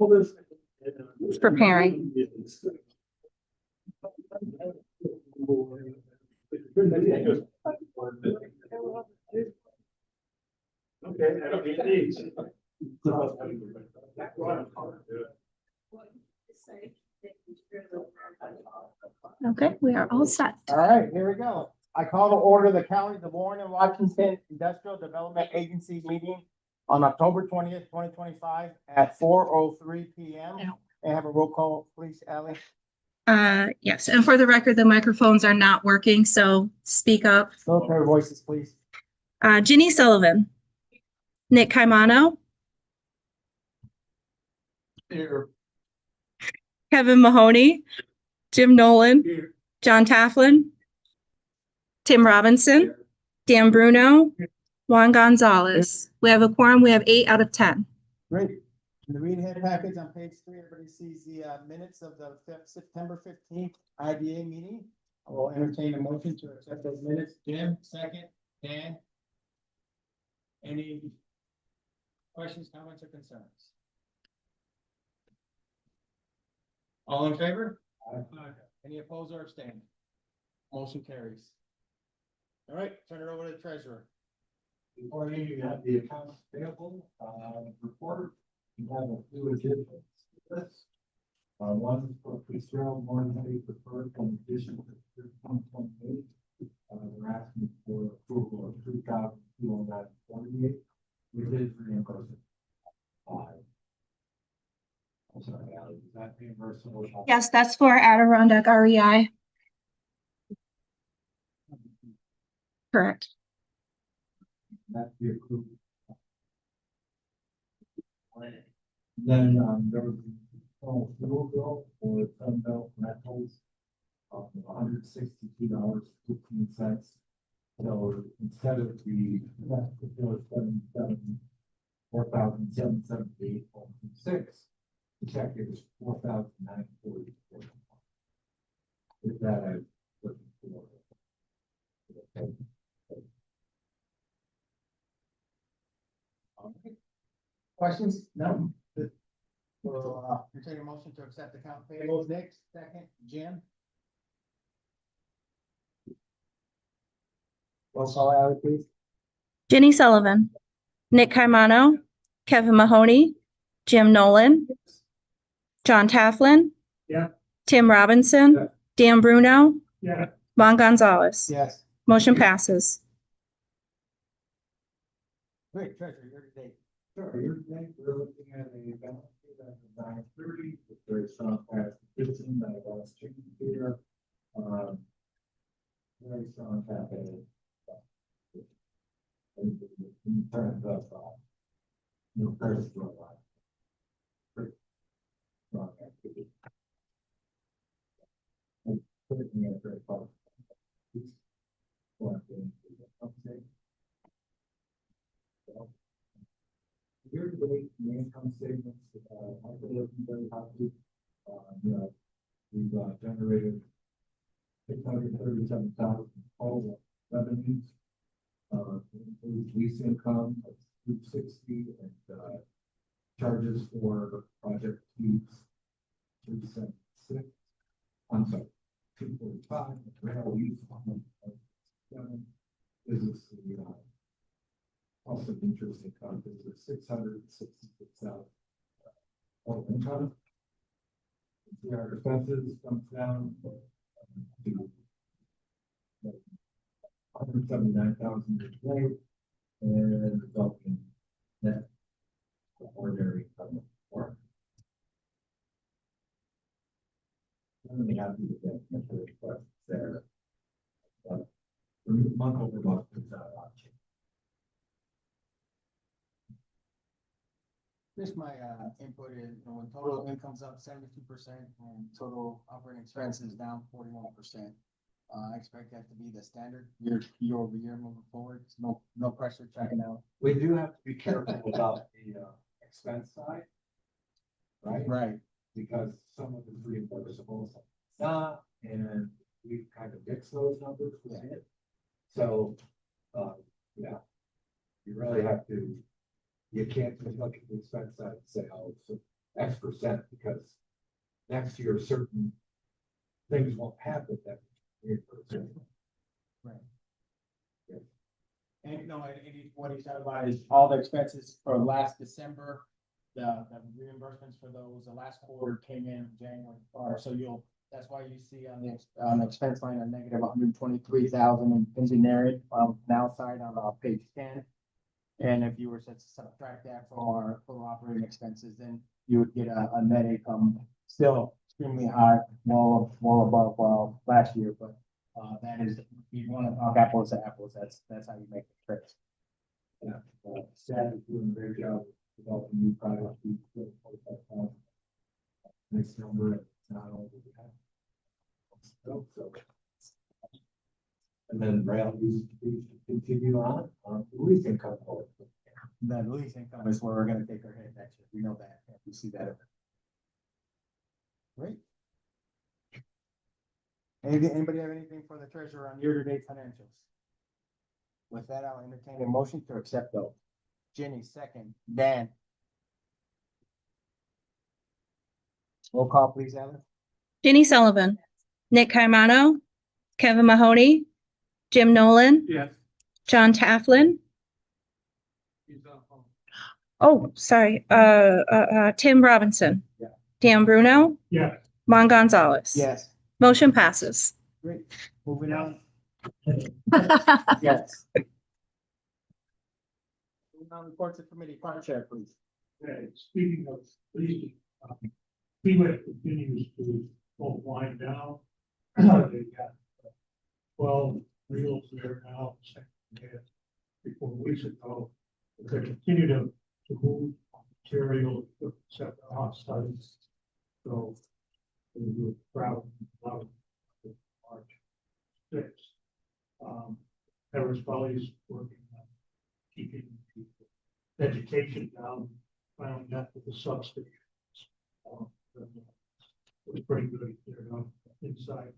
Who's preparing? Okay, I don't need these. Okay, we are all set. All right, here we go. I call to order the County of Warren and Washington Industrial Development Agency meeting on October 20th, 2025 at 4:03 p.m. And have a roll call, please, Ally. Yes, and for the record, the microphones are not working, so speak up. Military voices, please. Ginny Sullivan, Nick Caimano, Here. Kevin Mahoney, Jim Nolan, Here. John Taflin, Tim Robinson, Dan Bruno, Juan Gonzalez. We have a quorum. We have 8 out of 10. Great. In the read ahead package on page 3, everybody sees the minutes of the September 15th IDA meeting. I will entertain a motion to accept those minutes. Jim, second. Dan? Any questions, comments, or concerns? All in favor? Any opposed or abstained? Motion carries. All right, turn it over to the treasurer. Before you have the accounts payable report, you have a few additions to this. One for Fitzgerald Morgan Heavy Preferred from addition to 13.8. We're asking for approval of 3,248, which is reimbursement. I'm sorry, Ally, is that reimbursable? Yes, that's for Adirondack REI. Correct. That's the approved. Then there was a fuel bill for Sunbelt Rentals of $162.15. So instead of the bill 4,778.6, the check is 4,940. With that, I was looking for. Okay. Questions? No? We'll entertain a motion to accept account payables. Nick, second. Jim? Roll call, Ally, please. Ginny Sullivan, Nick Caimano, Kevin Mahoney, Jim Nolan, John Taflin, Yeah. Tim Robinson, Yeah. Dan Bruno, Yeah. Juan Gonzalez. Yes. Motion passes. Great, treasurer, year to date. Sure, here today, we're looking at a balance sheet as of 9/30, with very strong cash position that I was checking here. Very strong capital. In terms of, credit score line. Pretty strong activity. And putting me at a very positive. Here today, the income statements, I'm looking very happy. We've generated 637,000 total revenues. Includes lease income of 260 and charges for project fees 376. I'm sorry, 245. Rental use of 7. Business also interest income is 666,000 total income. See our expenses comes down to 179,000 today, and resulting net ordinary income for. I'm really happy with that request there. But month over month, it's not a lot. Just my input is, when total income's up 72% and total operating expenses down 41%. I expect that to be the standard year over year moving forward. No pressure checking out. We do have to be careful about the expense side. Right? Right. Because some of it's reimbursable, some it's not, and we kind of mix those numbers with it. So, yeah, you really have to, you can't just look at the expense side and say, oh, so X percent, because next year certain things won't happen that year. Right. And no, what he's talking about is all the expenses for last December, the reimbursements for those, the last quarter came in January, or so that's why you see on the expense line a negative 123,000 in engineering, now side on page 10. And if you were to subtract that from our total operating expenses, then you would get a net income still extremely high, well above last year, but that is, if you want to talk apples to apples, that's how you make the tricks. Yeah, staff is doing a great job developing new products. Next number, it's not only we have. So. And then rail use to continue on the lease income. The lease income is where we're gonna take our hit next year. We know that. We see that. Great. Anybody have anything for the treasurer on year-to-date financials? With that, I'll entertain a motion to accept those. Jenny, second. Dan. Roll call, please, Ellen. Jenny Sullivan, Nick Caimano, Kevin Mahoney, Jim Nolan, Yes. John Tafflin. Oh, sorry, Tim Robinson. Yeah. Dan Bruno, Yeah. Juan Gonzalez. Yes. Motion passes. Great. Moving on. Yes. Moving on, reports of committee, Park Chair, please. Okay, speaking of leasing, Freeway continues to both wind down. They got 12 reels there now, second they had 3-4 weeks ago. They continue to move material, set the hot studies. So we were proud of March 6th. Everest Valley's working on keeping the vegetation down, found that with the substations. It was pretty good there inside.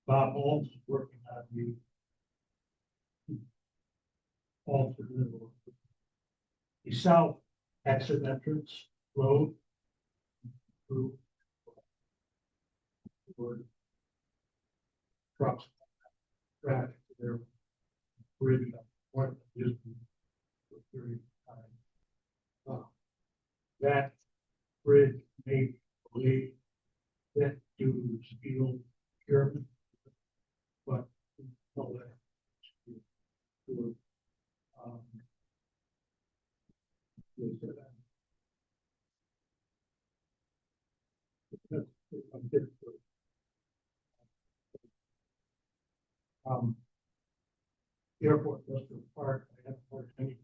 Bob Holmes is working on the alternate or the south exit entrance road through where trucks traffic there bridge up what is for a period of time. That bridge may believe that due to steel pyramid, but all that. Airport Industrial Park, I haven't heard any.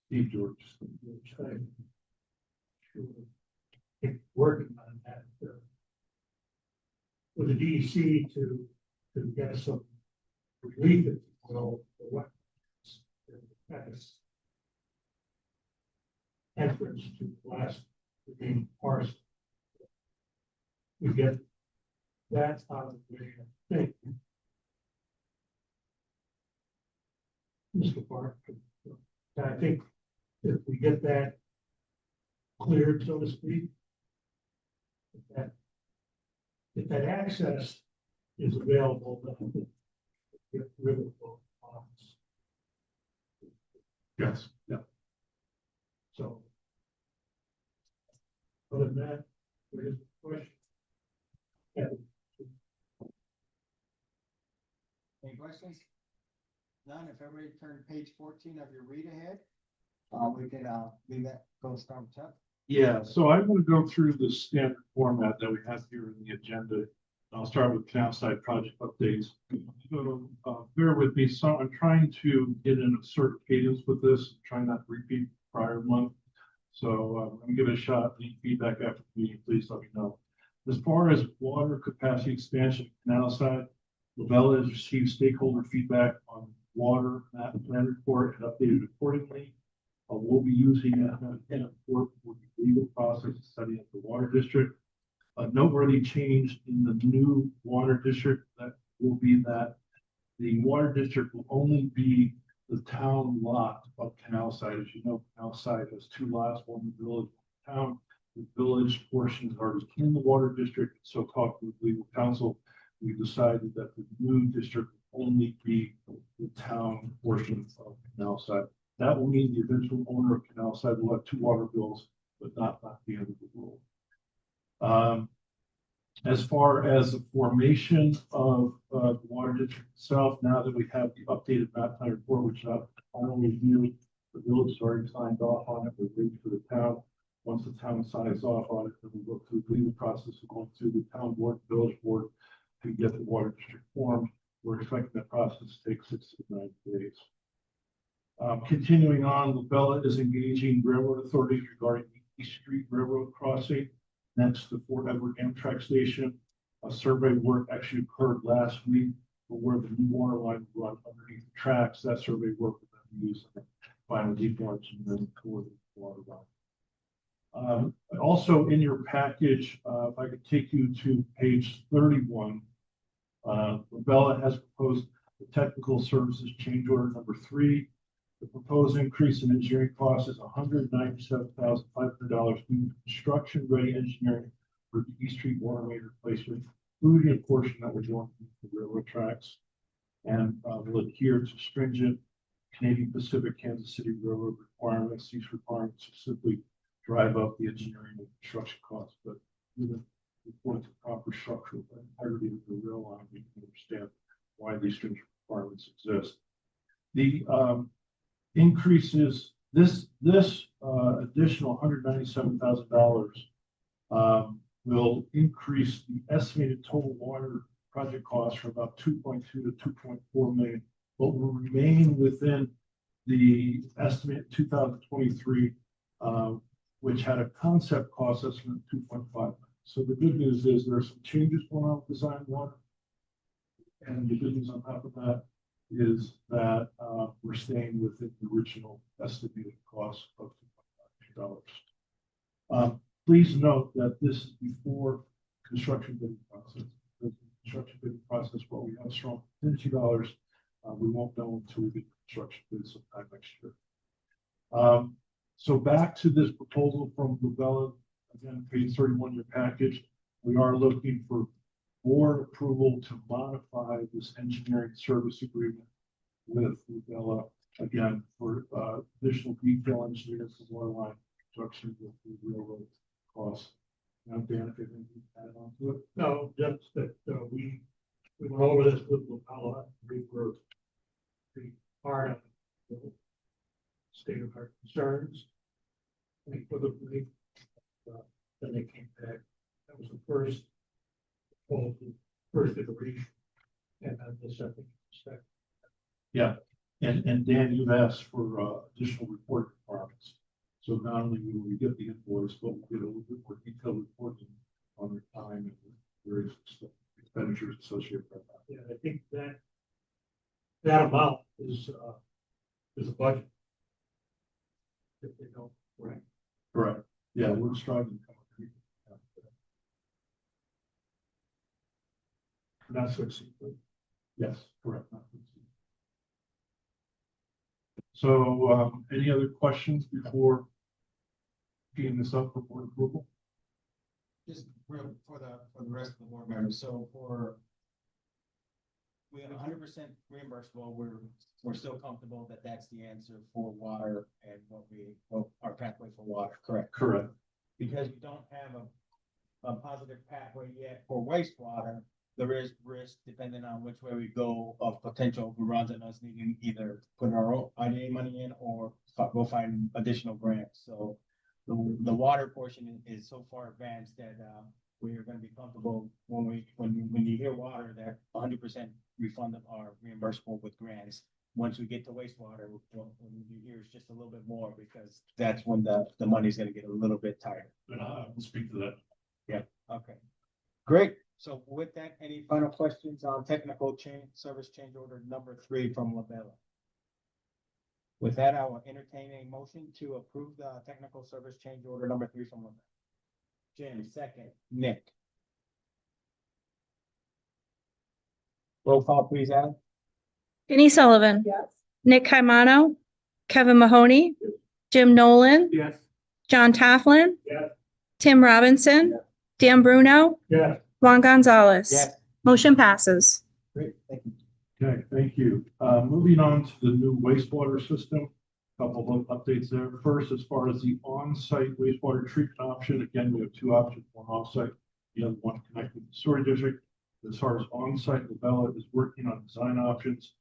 Steve George. Working on that with the DEC to get some relief, if you will, for what entrance to the last remaining parcel. We get that out of the way, I think. Mr. Park, I think if we get that cleared, so to speak, if that access is available, then I think get rid of both lots. Yes, yeah. So, other than that, there's a question. Yeah. Any questions? None. If everybody turn to page 14 of your read ahead, we can leave that, go start with Chuck. Yeah, so I'm going to go through the standard format that we have here in the agenda. I'll start with canal side project updates. So bear with me. So I'm trying to get in a certain cadence with this, trying not to repeat prior month. So I'm going to give it a shot. Any feedback after the meeting, please let me know. As far as water capacity expansion canal side, Lavella has received stakeholder feedback on water map plan report and updated accordingly. We'll be using an report for the legal process of setting up the water district. A noteworthy change in the new water district that will be that the water district will only be the town lot of Canal Side. As you know, Canal Side has two lots, one in the village, one in town. The village portions are in the water district. So talking with legal counsel, we decided that the new district will only be the town portion of Canal Side. That will mean the eventual owner of Canal Side will have two water bills, but not the end of the world. As far as the formation of the water district itself, now that we have the updated map plan report, which I only review, the village has already signed off on it, we're waiting for the town. Once the town signs off on it, then we go through the legal process of going through the town board, village board to get the water district formed. We're expecting that process to take 6 to 9 days. Continuing on, Labella is engaging railroad authorities regarding the East Street Railroad crossing next to Fort Edward Amtrak Station. A survey work actually occurred last week for where the new water line will run underneath the tracks. That survey work will then be used in the final details and then toward the water line. Also in your package, if I could take you to page 31, Labella has proposed the technical services change order number 3. The proposed increase in engineering costs is $197,500 due to construction-ready engineering for the East Street water main replacement, including a portion that was going to the railroad tracks, and will adhere to stringent Canadian Pacific Kansas City Railroad requirements. These requirements will simply drive up the engineering and construction costs, but even according to proper structural integrity of the rail line, we can understand why these stringent requirements exist. The increases this additional $197,000 will increase the estimated total water project cost from about 2.2 to 2.4 million, but will remain within the estimate 2023, which had a concept cost estimate of 2.5 million. So the good news is there are some changes going on with design water, and the good news on top of that is that we're staying within the original estimated cost of $2.5 million. Please note that this is before construction bidding process. The construction bidding process, while we have strong contingency dollars, we won't know until we get construction bid sometime next year. So back to this proposal from Labella, again, page 31 in your package. We are looking for board approval to modify this engineering service agreement with Labella, again, for additional detail engineering for water line construction with the railroad costs. Now, Dan, if you have anything to add on to it? No, just that we went over this with Labella. We were pretty hard on the state of our concerns. Unequivocally, then they came back. That was the first iteration, and then the second. Yeah, and Dan, you've asked for additional report requirements. So not only will we get the invoice, but we'll get a little bit more detailed reporting on their time and various expenditures associated with that. Yeah, I think that amount is a budget. If they don't, right? Correct. Yeah, we're striving to come up with Not so secret. yes, correct. Not to exceed. So, any other questions before getting this up for board approval? Just real for the rest of the board members. So we have 100% reimbursable. We're still comfortable that that's the answer for water and what our pathway for water. Correct. Correct. Because we don't have a positive pathway yet for wastewater. There is risk, depending on which way we go, of potential overruns and us needing either put our own IDA money in or go find additional grants. So the water portion is so far advanced that we are going to be comfortable when you hear water that 100% refund are reimbursable with grants. Once we get to wastewater, when you hear it's just a little bit more, because that's when the money's going to get a little bit tighter. And I will speak to that. Yeah. Okay. Great. So with that, any final questions on technical service change order number 3 from Labella? With that, I will entertain a motion to approve the technical service change order number 3 from Labella. Jim, second. Nick. Roll call, please, Adam. Denny Sullivan. Yes. Nick Caimano. Kevin Mahoney. Jim Nolan. Yes. John Tofflin. Yes. Tim Robinson. Yes. Dan Bruno. Yes. Juan Gonzalez. Yes. Motion passes. Great, thank you. Okay, thank you. Moving on to the new wastewater system. Couple of updates there. First, as far as the on-site wastewater treatment option, again, we have two options, one off-site, the other one connected to the sewer district. As far as on-site, Labella is working on design options.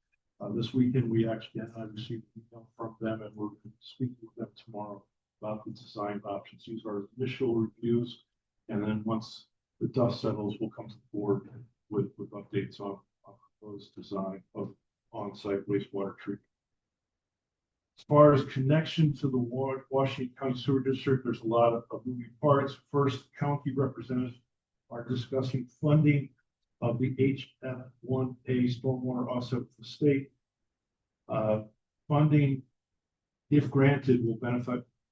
This weekend, we actually, I received an email from them and we're speaking with them tomorrow about the design options. These are initial reviews. And then once the dust settles, we'll come to the board with updates on proposed design of on-site wastewater treatment. As far as connection to the Washington County Sewer District, there's a lot of moving parts. First, county representatives are discussing funding of the HF1A stormwater offset with the state. Funding, if granted, will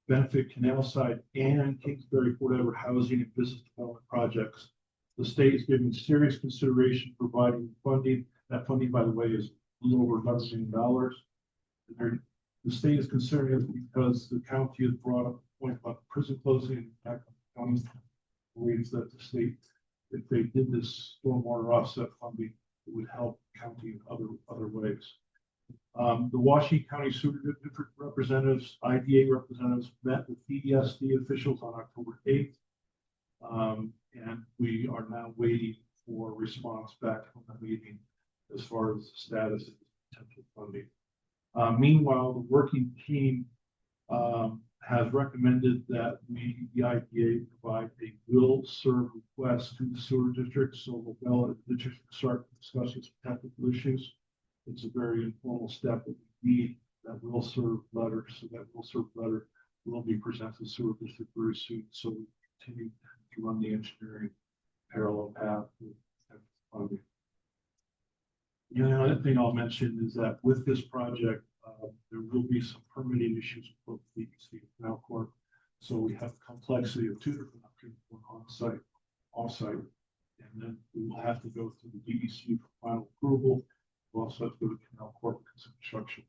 benefit Canal Side and Kingsbury Fort Edward housing and business development projects. The state is giving serious consideration providing funding. That funding, by the way, is a little over $11 million. The state is considering it because the county has brought up a point about prison closing and county believes that the state, if they did this stormwater offset funding, it would help county in other ways. The Washington County Sewer District representatives, IDA representatives met with EDSD officials on October 8th. And we are now waiting for a response back from the meeting as far as the status of potential funding. Meanwhile, the working team has recommended that the IDA provide a will serve request to the sewer district so the district can start discussing some technical issues. It's a very informal step that we need that will serve letter. So that will serve letter will be presented to the sewer district very soon. So we continue to run the engineering parallel path with funding. The only other thing I'll mention is that with this project, there will be some permitting issues with both DEC and Canal Corp. So we have complexity of two different options, one on-site, off-site, and then we will have to go through the DEC for final approval. We'll also have to go to Canal Corp because of construction.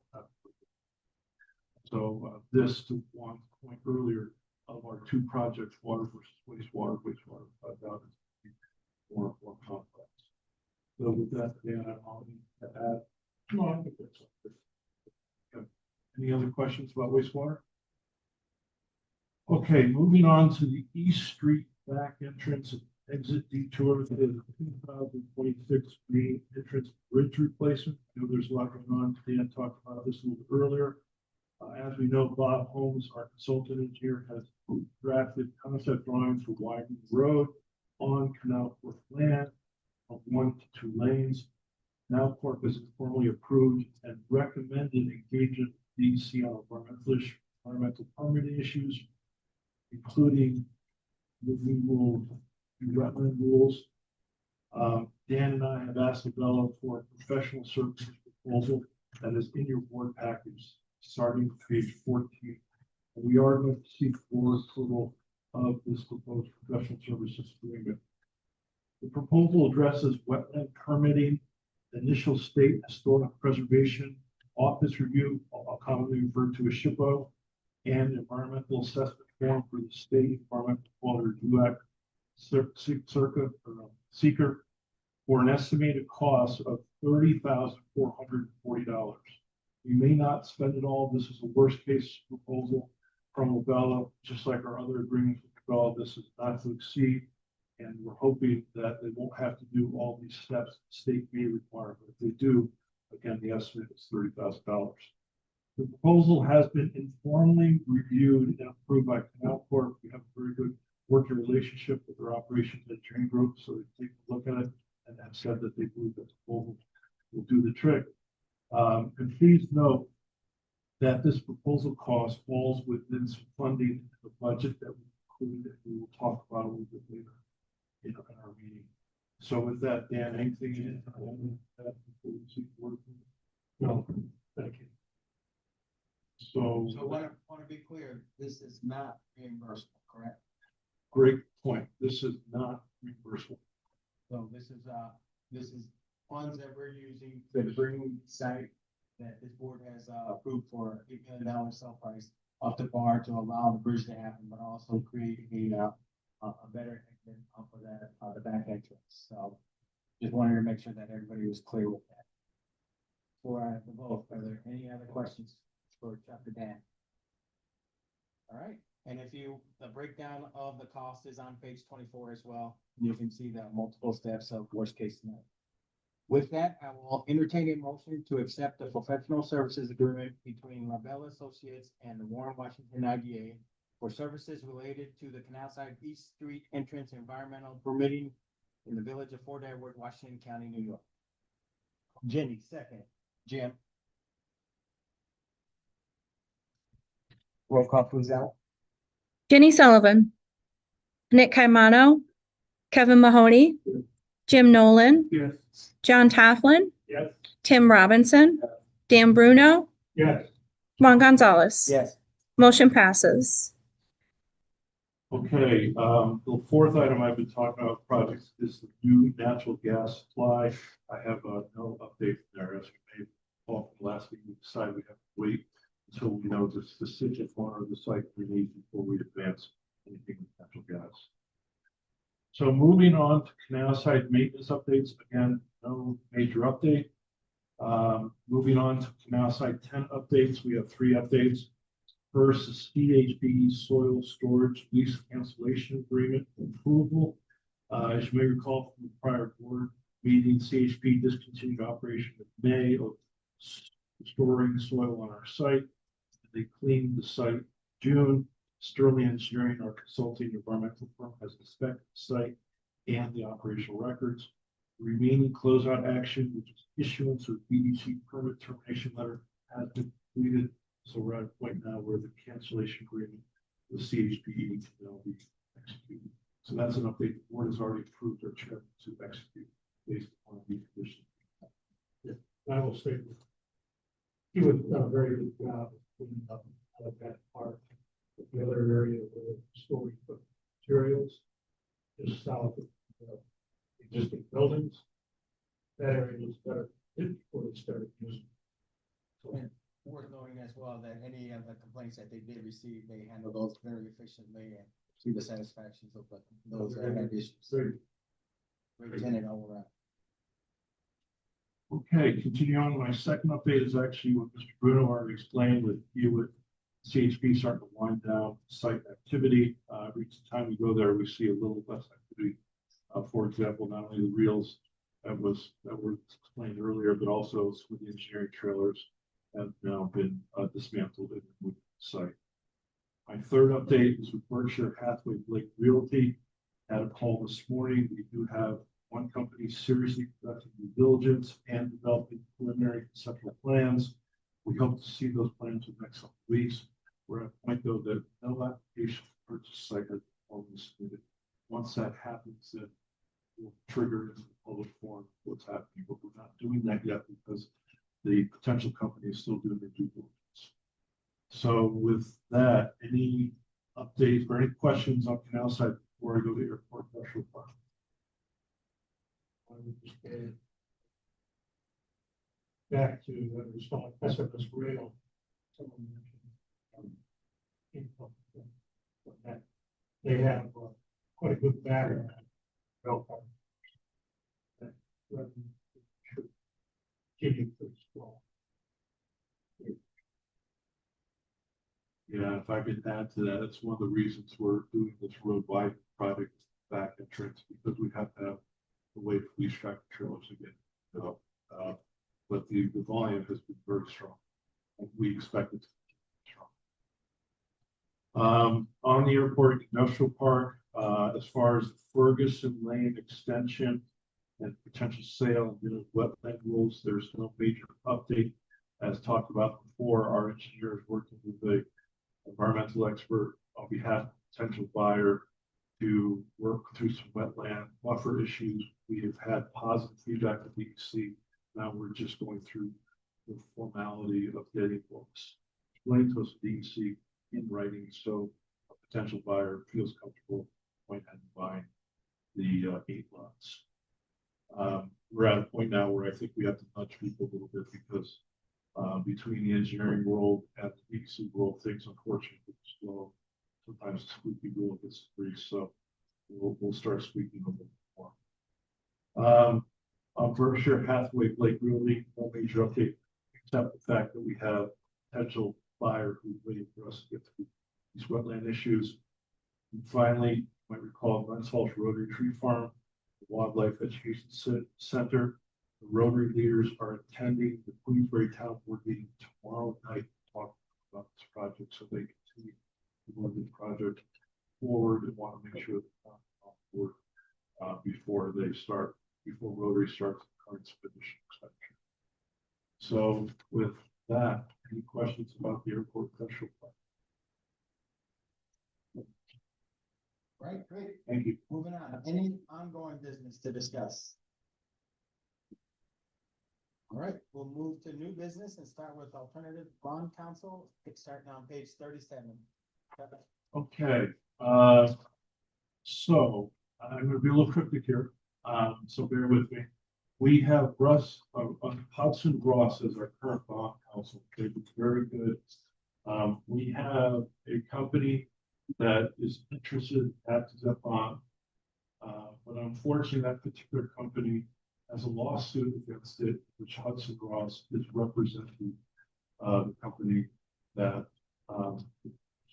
So this, to one point earlier, of our two projects, water versus wastewater, without more complex. So with that, Dan, I'll need to add. No, I think that's okay. Any other questions about wastewater? Okay, moving on to the East Street back entrance and exit detour to the 2026 main entrance bridge replacement. I know there's a lot going on. Dan talked about this a little bit earlier. As we know, Bob Holmes, our consultant engineer, has drafted concept drawings for widening the road on Canal Corp land of 1 to 2 lanes. Canal Corp is formally approved and recommended engagement DEC on environmental permitting issues, including the removal of wetland rules. Dan and I have asked Labella for a professional services proposal that is in your board package, starting with page 14. And we are going to seek board approval of this proposed professional services agreement. The proposal addresses wetland permitting, initial state historic preservation, office review, commonly referred to as SHPO, and environmental assessment form for the state environmental quality review act, seeker, for an estimated cost of $30,440. We may not spend it all. This is a worst case proposal from Labella, just like our other agreements with Labella. This is not to exceed, and we're hoping that they won't have to do all these steps the state may require. But if they do, again, the estimate is $30,000. The proposal has been informally reviewed and approved by Canal Corp. We have a very good working relationship with their operations engineering group, so they take a look at it and have said that they believe that the proposal will do the trick. And please note that this proposal cost falls within some funding in the budget that we included, and we will talk about a little bit later in our meeting. So with that, Dan, anything in that before we see work? No, thank you. So I want to be clear, this is not reimbursable, correct? great point. This is not reimbursable. So this is funds that we're using to bring site that this board has approved for $8 million sale price off the bar to allow the bridge to happen, but also create a better exit off of that, the back entrance. So just wanted to make sure that everybody was clear with that. For the vote, are there any other questions for Chapter Dan? All right, and the breakdown of the cost is on page 24 as well. You can see the multiple steps of worst case scenario. With that, I will entertain a motion to accept the professional services agreement between LaBelle Associates and the Warren Washington IDA for services related to the Canal Side East Street entrance environmental permitting in the village of Fort Edward, Washington County, New York. Jenny, second. Jim. Roll call, please, Al. Jenny Sullivan, Nick Caimano, Kevin Mahoney, Jim Nolan, Yes. John Toughlin, Yes. Tim Robinson, Dan Bruno, Yes. Juan Gonzalez. Yes. Motion passes. Okay, the fourth item I've been talking about projects is the new natural gas supply. I have no update there as we made off last week. We decided we have to wait until we know the specific corner of the site we need before we advance anything with natural gas. So moving on to canal side maintenance updates, again, no major update. Moving on to canal side 10 updates, we have 3 updates. First is CHP soil storage lease cancellation agreement approval. As you may recall from the prior board meeting, CHP discontinued operation in May of storing soil on our site. They cleaned the site in June. Sterling Engineering, our consulting environmental firm, has inspected the site and the operational records. Remaining closeout action, which is issuance of BDC permit termination letter, has been completed. So we're at a point now where the cancellation agreement with CHP can now be executed. So that's an update. The board has already approved our chairman to execute based on the conditions. I will say he was done a very good job of cleaning up out of that part. The other area where storing materials just south of existing buildings. That area was better before they started using. And worth knowing as well that any of the complaints that they did receive, they handled those very efficiently and to the satisfaction of those that had issues. Great tenant all around. Okay, continuing on, my second update is actually what Mr. Bruno already explained with you with CHP starting to wind down site activity. Every time we go there, we see a little less activity. For example, not only the reels that were explained earlier, but also some of the engineering trailers have now been dismantled and moved to the site. My third update is with Berkshire Hathaway Blake Realty. Had a call this morning. We do have one company seriously conducting due diligence and developing preliminary conceptual plans. We hope to see those plans in the next couple of weeks. We're at a point though that no application for purchase site has been submitted. Once that happens, then we'll trigger into the public forum what's happening, but we're not doing that yet because the potential company is still doing their due diligence. So with that, any updates or any questions on canal side before I go to airport industrial park? I would just add back to what was called SMS rail. Someone mentioned income from that. They have quite a good background. Rail park. That revenue should continue to explode. Yeah, if I could add to that, that's one of the reasons we're doing this road wide project back entrance, because we have to have the way police tractor trailers again. So, but the volume has been very strong, and we expect it to be strong. On the airport industrial park, as far as the Ferguson Lane extension and potential sale of wetland rules, there's no major update. As talked about before, our engineers working with the environmental expert on behalf of potential buyer to work through some wetland buffer issues. We have had positive feedback at DEC. Now we're just going through the formality of getting books explained to us at DEC in writing, so a potential buyer feels comfortable going ahead and buying the 8 lots. We're at a point now where I think we have to nudge people a little bit because between the engineering world and the EC world, things unfortunately slow. Sometimes the squeaky wheel gets greased, so we'll start squeaking a little bit more. On Berkshire Hathaway Blake Realty, no major update, except the fact that we have potential buyer who's waiting for us to get through these wetland issues. And finally, you might recall Glens Falls Rotary Tree Farm, the Wildlife Education Center. The Rotary leaders are attending the Queensbury Town Board meeting tomorrow night to talk about this project, so they continue to move the project forward and want to make sure that on board before Rotary starts the current expedition expenditure. So with that, any questions about the airport special plan? Right, great. Thank you. Moving on, any ongoing business to discuss? All right, we'll move to new business and start with alternative bond council, starting on page 37. Okay, so I'm gonna be a little cryptic here, so bear with me. We have Russ, Hudson Ross as our current bond counsel. They've been very good. We have a company that is interested at the bond. But unfortunately, that particular company has a lawsuit against it, which Hudson Ross is representing the company that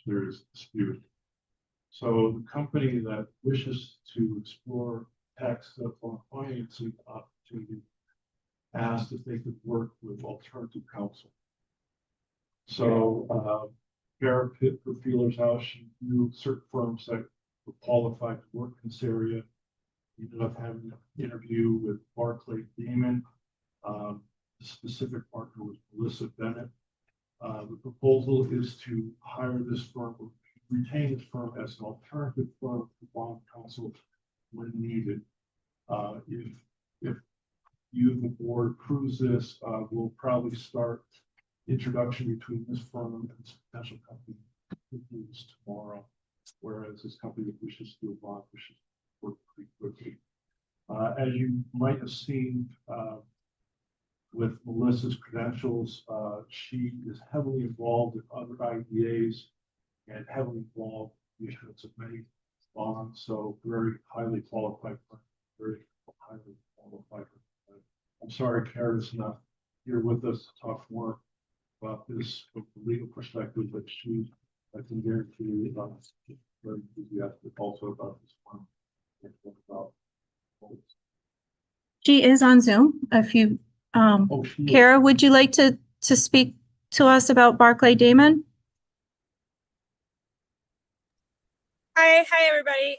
there is dispute. So the company that wishes to explore tax on financing opportunity asked if they could work with alternative counsel. So Kara put feelers out. She knew certain firms that were qualified to work in this area. We ended up having an interview with Barclay Damon. The specific partner was Melissa Bennett. The proposal is to hire this firm, or retain this firm as an alternative firm for bond counsel when needed. If you, the board, approves this, we'll probably start introduction between this firm and this potential company tomorrow. Whereas this company that wishes to do a bond wishes to work pretty quickly. As you might have seen with Melissa's credentials, she is heavily involved in other IDAs and heavily involved in the issuance of many bonds. So very highly qualified, very highly qualified. I'm sorry, Kara's not here with us to talk more about this from the legal perspective, but she, I can guarantee you, very enthusiastic also about this one. She is on Zoom. If you, Kara, would you like to speak to us about Barclay Damon? Hi, everybody.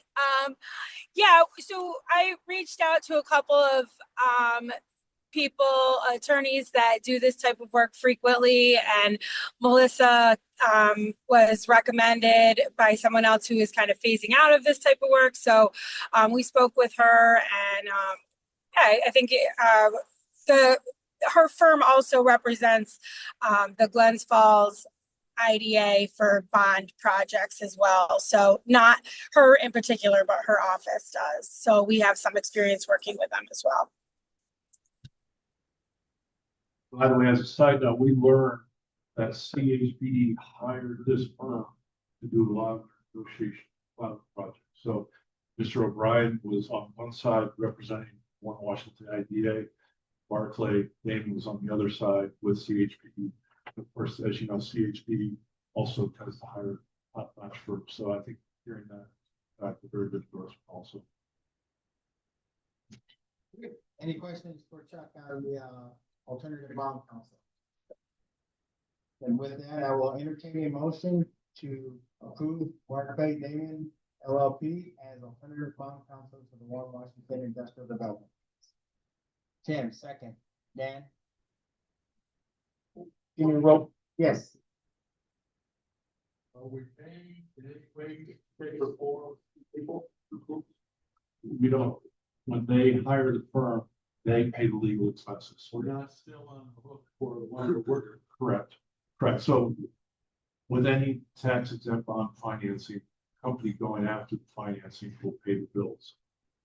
Yeah, so I reached out to a couple of people, attorneys that do this type of work frequently, and Melissa was recommended by someone else who is kind of phasing out of this type of work. So we spoke with her, and yeah, I think her firm also represents the Glens Falls IDA for bond projects as well. So not her in particular, but her office does. So we have some experience working with them as well. By the way, as a side note, we learned that CHB hired this firm to do a lot of negotiation, a lot of projects. So Mr. O'Brien was on one side representing one Washington IDA. Barclay Damon was on the other side with CHB. Of course, as you know, CHB also tends to hire top-notch firms. So I think hearing that, that's a very good for us also. Any questions for Chuck on the alternative bond council? And with that, I will entertain a motion to approve Barclay Damon LLP as alternative bond counsel for the Warren Washington Industrial Development. Tim, second. Dan? Give me a roll. Yes. Are we paying in any way for people? We don't. When they hire the firm, they pay the legal expenses. We're not still on the hook for one worker. Correct. Correct. So with any tax exempt bond financing, company going after the financing will pay the bills.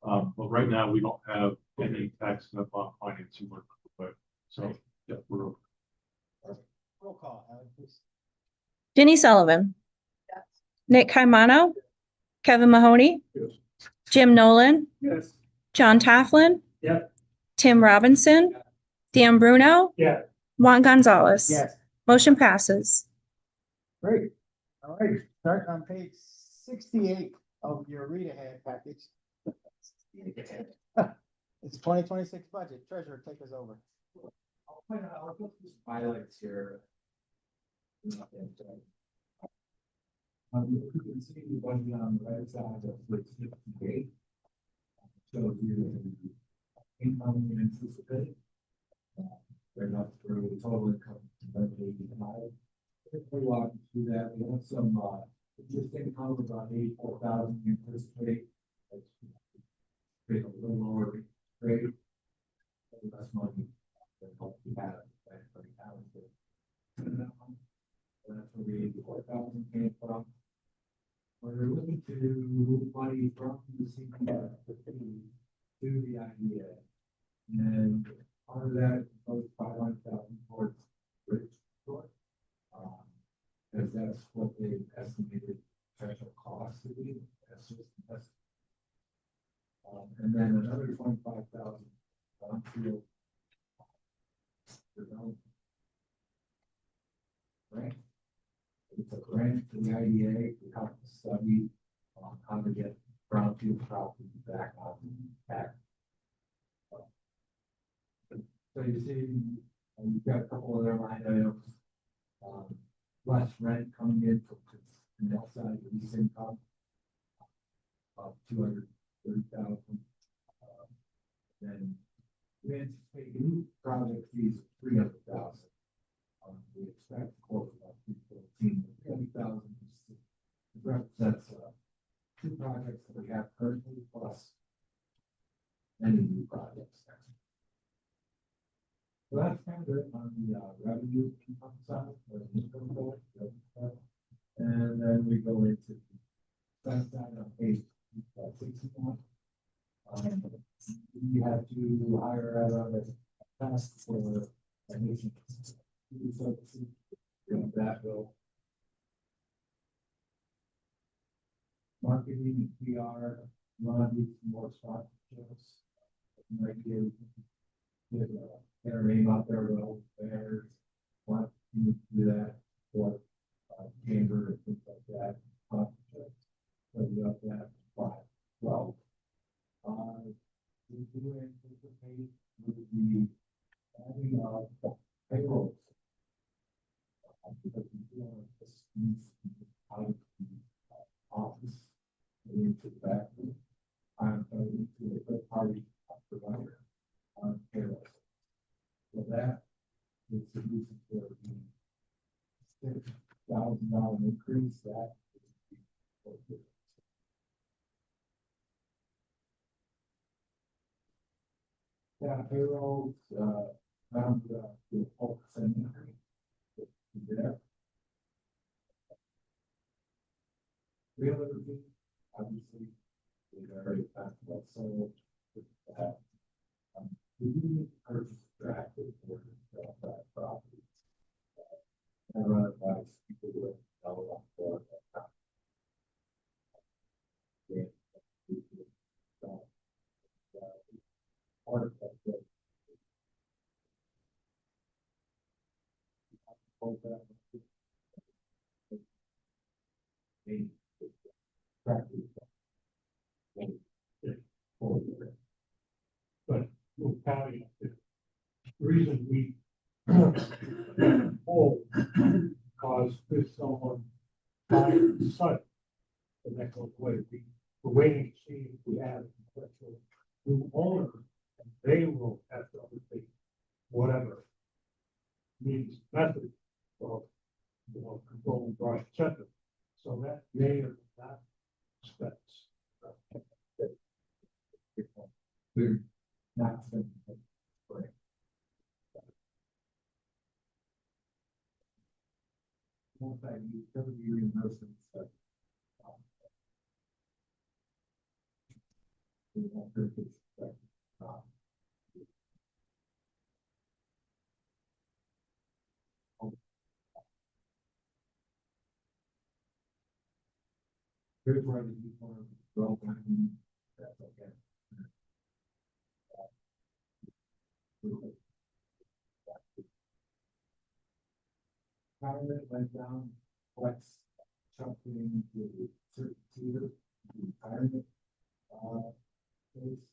But right now we don't have any tax and bond financing work, but so, yeah, we're. Roll call, Ally, please. Ginny Sullivan. Nick Caimano. Kevin Mahoney. Yes. Jim Nolan. Yes. John Toughlin. Yep. Tim Robinson. Dan Bruno. Yeah. Juan Gonzalez. Yes. Motion passes. Great. All right, start on page 68 of your read ahead package. It's 2026 budget. Treasurer, take us over. I'll put some highlights here. You can see the budget on the right side of the 68. Shows you the income you anticipate. Right up through the total income, 85. We walk through that. We have some just income of about 84,000 you anticipate. That's a little lower rate. Less money than what we have right now. That's where the 84,000 came from. We're looking to move money from the CPF to the IDA. And part of that goes 500,000 towards bridge support. Because that's what they estimated potential cost to be. That's just and then another 25,000 field development. Grant. It's a grant to the IDA to help study how to get brownfield property back on tax. So you see, you've got a couple other line items. Less rent coming in from the outside lease income of 230,000. Then we anticipate new project fees of 300,000. We expect close to about 314,000. Represents two projects that we have currently plus any new projects. So that's kind of it on the revenue income side, or the income side, and then we go into the expense side on page 61. We have to hire out a task for a nation. That will marketing, PR, run more sponsorships. Might be able to get their name out there, well, fairs, want to do that for chamber and things like that. Sponsorships. So we have that 512. We do anticipate with the adding of payrolls. Because we do want to out of the office into the back room. I'm going to a third party provider on payroll. So that is the reason for the $6,000 increase. That is payroll around the 4% increase. There. Real everything, obviously, we already talked about so that we need to purchase tractor for that property. I run it by people with dollar for that. Part of that. But we'll caveat it. The reason we hold because if someone buys the site, the next one way we're waiting to see if we have a potential new owner, and they will have to undertake whatever means method of controlling brush, etc. So that may or may not expense. We're not spending it for it. Multi-utility reimbursement stuff. We won't purchase that. Here's where the people go, that's okay. Power went down, flex, something to certain tier, retirement. Case,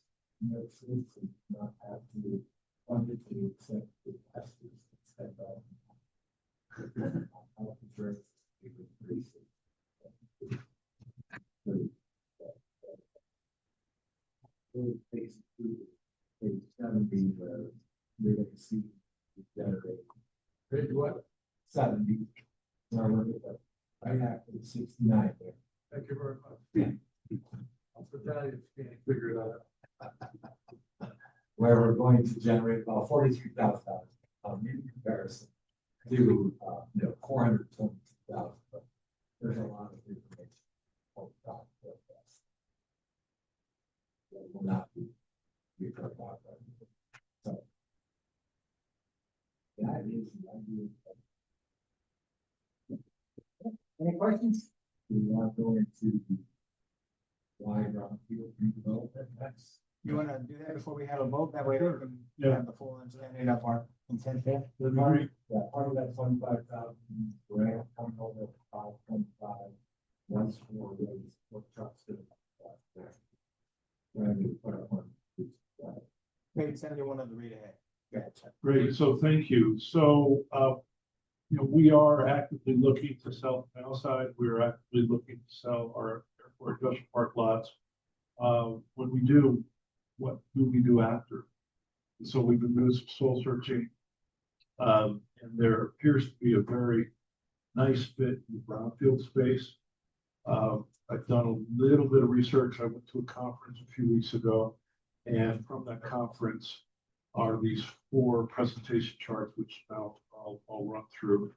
no citizen not have to fund it to accept the pastors instead of. Health insurance, it would increase it. Basically, page 70, where you're going to see the generate. Page what? 70. Now look at that. Right after the 69 there. Thank you very much. I'll put that in, can't figure it out. Where we're going to generate about $43,000 in comparison to 422,000. But there's a lot of information. That will not be returned out. So that is the idea. Any questions? Do you want to go into why brownfield redevelopment next? You wanna do that before we have a vote? That way we can Yeah. have the full understanding of our intent there. The money, yeah, part of that 25,000 grant coming over 525. Once more raise what trucks to there. When we put up on. Page 71 of the read ahead. Gotcha. Great, so thank you. So, we are actively looking to sell the canal side. We're actively looking to sell our airport industrial park lots. When we do, what do we do after? So we've been doing some soul searching. And there appears to be a very nice fit in the brownfield space. I've done a little bit of research. I went to a conference a few weeks ago, and from that conference are these 4 presentation charts, which now I'll run through.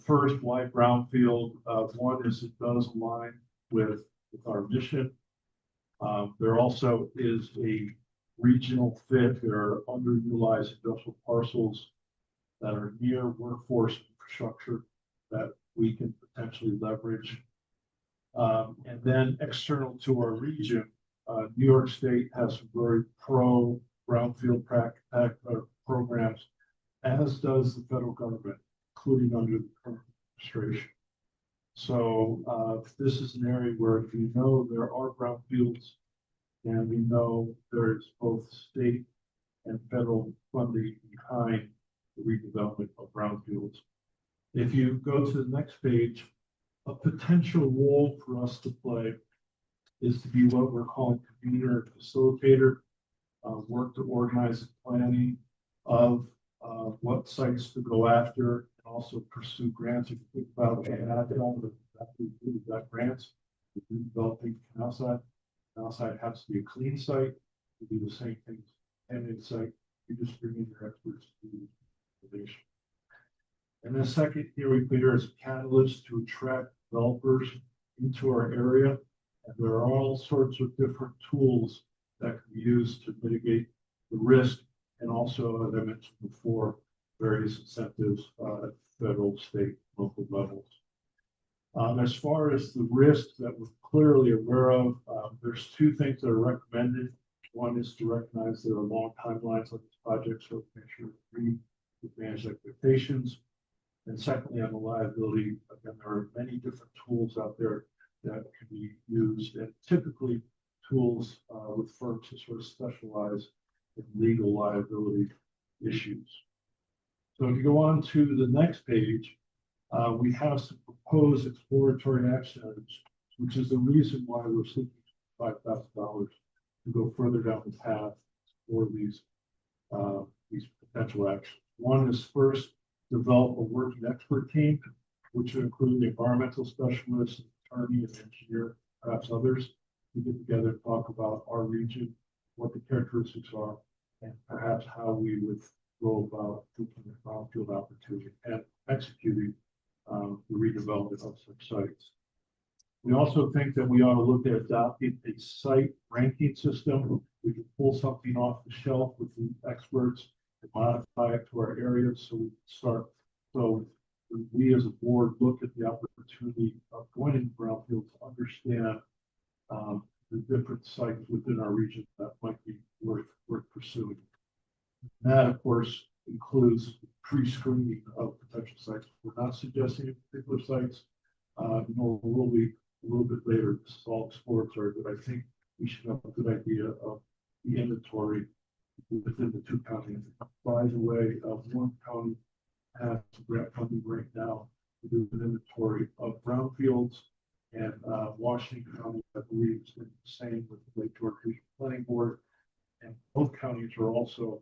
First, why brownfield? One is it does align with our mission. There also is a regional fit. There are underutilized industrial parcels that are near workforce infrastructure that we can potentially leverage. And then external to our region, New York State has some very pro brownfield programs, as does the federal government, including under the current administration. So this is an area where we know there are brownfields, and we know there's both state and federal funding behind the redevelopment of brownfields. If you go to the next page, a potential role for us to play is to be what we're calling convener facilitator, work to organize the planning of what sites to go after, and also pursue grants. If you think about we've got grants, we're developing canal side. Canal side has to be a clean site. We do the same thing as any site. You just bring in your experts to do innovation. And then second, here we put here as a catalyst to attract developers into our area. And there are all sorts of different tools that can be used to mitigate the risk. And also, as I mentioned before, various incentives at federal, state, local levels. As far as the risks that we're clearly aware of, there's 2 things that are recommended. One is to recognize there are long timelines on these projects, so make sure we manage expectations. And secondly, on the liability, again, there are many different tools out there that can be used, and typically tools with firms that sort of specialize in legal liability issues. So if you go on to the next page, we have some proposed exploratory action items, which is the reason why we're seeking $5,000 to go further down the path for these potential actions. One is first, develop a working expert team, which would include the environmental specialist, attorney, and engineer, perhaps others, to get together and talk about our region, what the characteristics are, and perhaps how we would go about taking the brownfield opportunity and executing the redevelopment of such sites. We also think that we ought to look at adopting a site ranking system. We can pull something off the shelf with the experts and modify it to our areas, so we can start. So we as a board look at the opportunity of going into brownfield to understand the different sites within our region that might be worth pursuing. That, of course, includes pre-screening of potential sites. We're not suggesting any particular sites, nor will we a little bit later. This is all exploratory, but I think we should have a good idea of the inventory within the two counties. By the way, one county has grant funding right now to do an inventory of brownfields, and Washington County, I believe, is the same with the Lake George Regional Planning Board. And both counties are also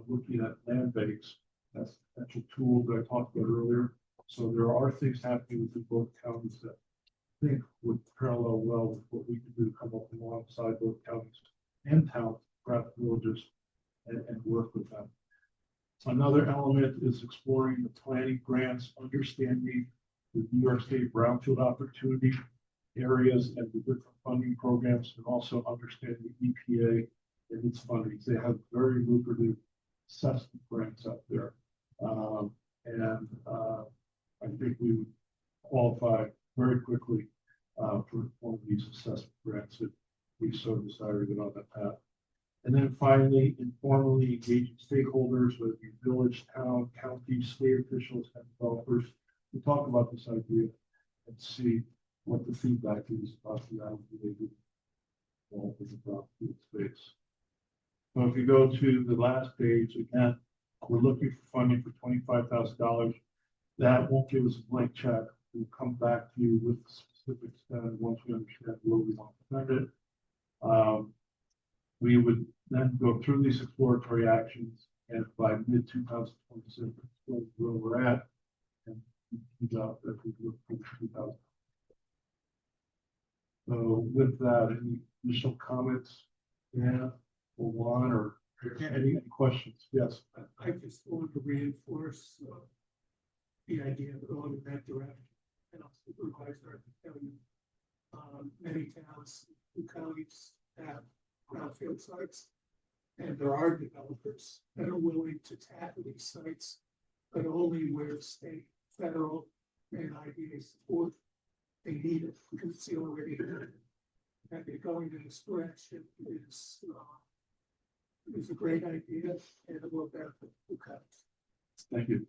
looking at land banks as a potential tool that I talked about earlier. So there are things happening within both counties that I think would parallel well with what we can do to come up alongside both counties and towns, craft villages, and work with them. Another element is exploring the planning grants, understanding the New York State brownfield opportunity areas and the different funding programs, and also understanding the EPA and its funding. They have very lucrative assessment grants out there. I think we would qualify very quickly for one of these assessment grants if we so desire to get on that path. And then finally, informally engaging stakeholders, whether it be village, town, county, state officials, and developers, to talk about this idea and see what the feedback is about the idea they do in the brownfield space. So if you go to the last page, again, we're looking for funding for $25,000. That won't give us a blank check. We'll come back to you with the specific spend once we understand where we want to spend it. We would then go through these exploratory actions, and by mid-2026, where we're at, and keep out that we look for 2000. So with that, any initial comments, or Juan, or any questions? Yes. I just wanted to reinforce the idea of going in that direction. And I'll supervisor to tell you, many towns and counties have brownfield sites. And there are developers that are willing to tap these sites, but only where state, federal, and IDA support they need it, because it's the only way to do it. And going in this direction is a great idea, and it will benefit the county. Thank you.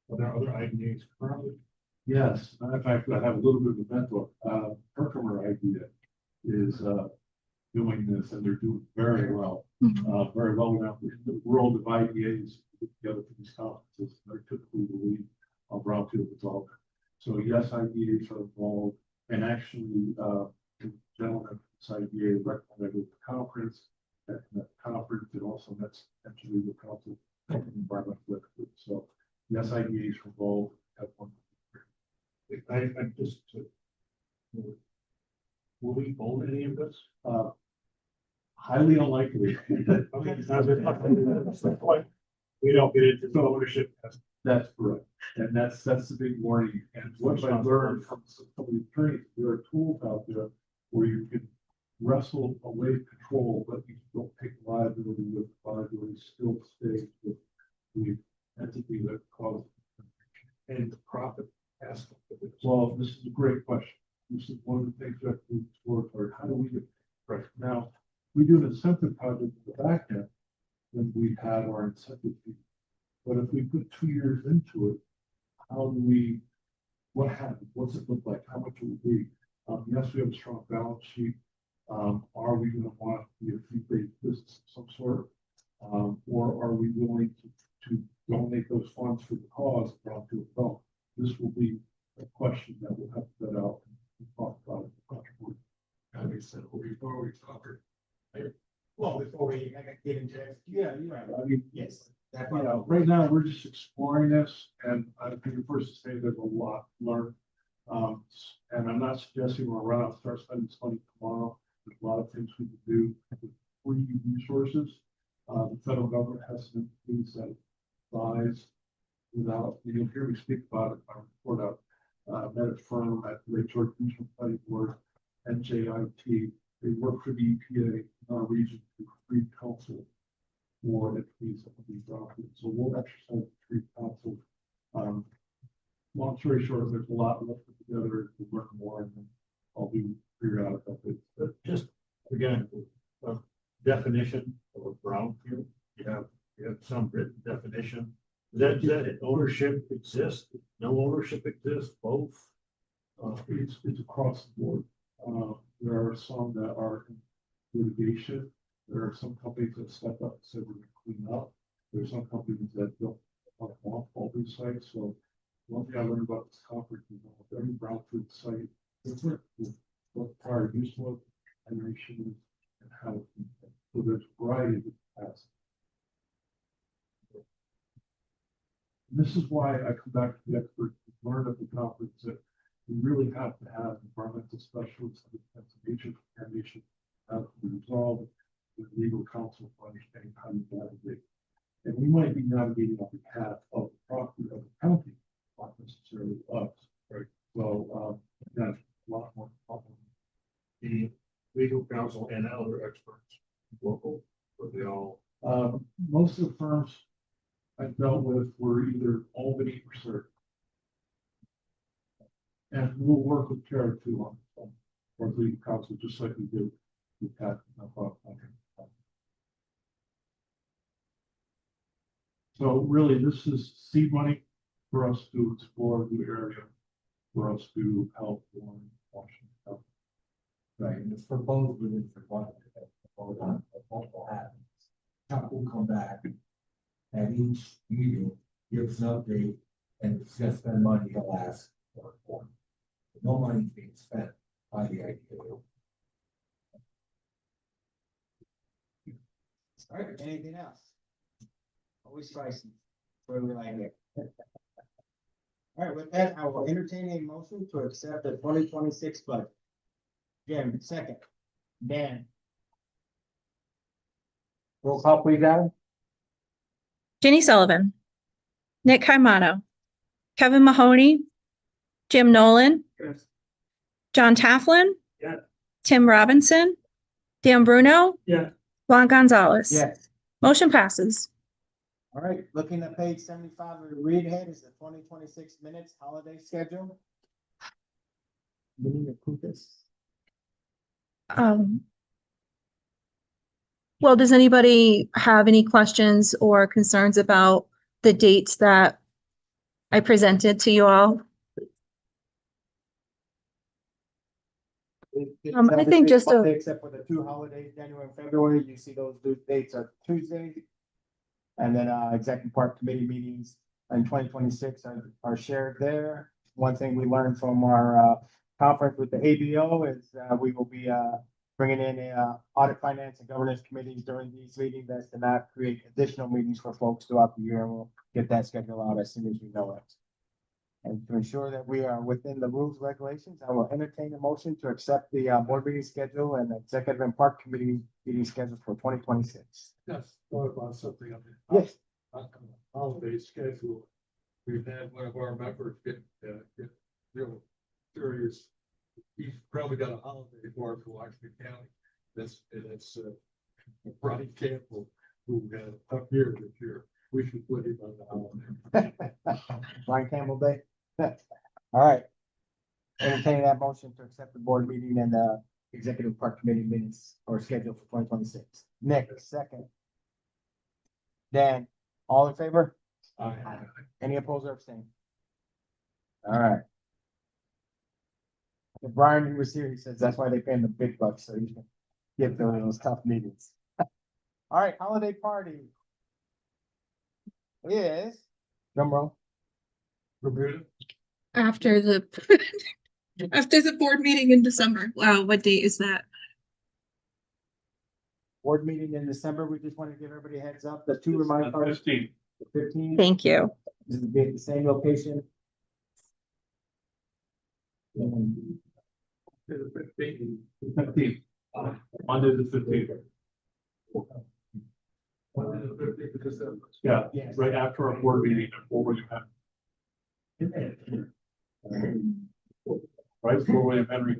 Are there other IDAs currently? Yes, matter of fact, I have a little bit of a mentor. Herkimer idea is doing this, and they're doing very well. Very well now. The world of IDAs put together for these conferences. They're typically the lead on brownfield development. So yes, IDAs are involved, and actually, the gentleman from this IDA recommended the conference. At that conference, it also met potentially the council of environmental liquid. So yes, IDAs are involved. Have one. I just, will we own any of this? Highly unlikely. Okay, that's the point. We don't get into the ownership. That's correct. And that's the big warning. And what I learned from some of the attorneys, there are tools out there where you can wrestle away control, but you don't take liability with liability, still stays with the entity that caused And the profit aspect of it. Well, this is a great question. This is one of the things that we explore for. How do we get right now? We do an incentive project in the back end when we had our incentive fee. But if we put 2 years into it, how do we? What happens? What's it look like? How much will it be? Yes, we have a strong balance sheet. Are we going to want to be a fee-based business of some sort, or are we willing to donate those funds for the cause of brownfield development? This will be a question that we'll have to get out and talk about it. That makes sense. Before we talk, well, before we get into it. Yeah, I mean, Yes. you know, right now we're just exploring this, and I think the first to say there's a lot to learn. And I'm not suggesting we'll run out and start spending this money tomorrow. There's a lot of things we can do with free resources. The federal government has some things that buys without, you'll hear me speak about it. I report out, met a firm at Lake George Regional Planning Board, NJIT. They work for the EPA in our region to free counsel for entities of these sort of, there's a lot left together to learn more and then I'll figure out if it's. But just, again, definition of a brownfield, you have some written definition. Does that ownership exist? No ownership exists, both? It's across the board. There are some that are in litigation. There are some companies that step up and said we're gonna clean up. There's some companies that don't want all these sites. So one thing I learned about this conference is that every brownfield site, different with what prior use was, generation is, and how it's been done. So there's a variety of capacity. This is why I come back to the experts who learned at the conference that we really have to have environmental specialists and nature contamination have to be resolved with legal counsel for understanding how to navigate. And we might be navigating on behalf of the property of the county, not necessarily us, right? So, that's a lot more problem. The legal counsel and other experts, local, or they all? Most of the firms I've dealt with were either Albany or Surrey. And we'll work with Kara too on or legal counsel, just like we did with Pat. So really, this is seed money for us to explore the area, for us to help on Washington. Right, and it's proposed within the budget, hold on, what will happen. Chuck will come back at each meeting, gives an update, and if he's gonna spend money, he'll ask for it. No money's being spent by the idea. All right, anything else? Always spicy. What do we like it? All right, with that, I will entertain a motion to accept the 2026 budget. Jim, second. Dan. Roll call, please, Adam. Jenny Sullivan, Nick Caimano, Kevin Mahoney, Jim Nolan, Yes. John Taflin, Yeah. Tim Robinson, Dan Bruno, Yeah. Juan Gonzalez. Yes. Motion passes. All right, looking at page 75 of the read ahead is the 2026 minutes holiday schedule. We need to approve this. Well, does anybody have any questions or concerns about the dates that I presented to you all? I think just a- Except for the two holidays, January and February, you see those due dates are Tuesdays. And then, executive park committee meetings in 2026 are shared there. One thing we learned from our, conference with the ABO is, we will be, bringing in a audit, finance and governance committees during these meetings. That's to not create additional meetings for folks throughout the year. We'll get that schedule out as soon as we know it. And to ensure that we are within the rules, regulations, I will entertain a motion to accept the, board meeting schedule and executive and park committee meeting schedule for 2026. Yes, thought about something on the Yes. holiday schedule. We've had one of our members get real serious. He's probably got a holiday for us for Washington County. It's Brian Campbell, who had a tough year this year. We should put him on the holiday. Brian Campbell Day. All right. Entertaining that motion to accept the board meeting and the executive park committee minutes or schedule for 2026. Nick, second. Dan, all in favor? Any opposed or abstain? All right. If Brian was here, he says that's why they pay him the big bucks, so he can get through those tough meetings. All right, holiday party is, drum roll. Bermuda? After the board meeting in December. Wow, what date is that? Board meeting in December. We just want to give everybody a heads up. The two remind cards, 15. the 15th. Thank you. This will be at the same location. The 15th. Monday the 15th. Monday the 15th of December. Yeah, Yes. right after our board meeting, before we have. Right before William Henry.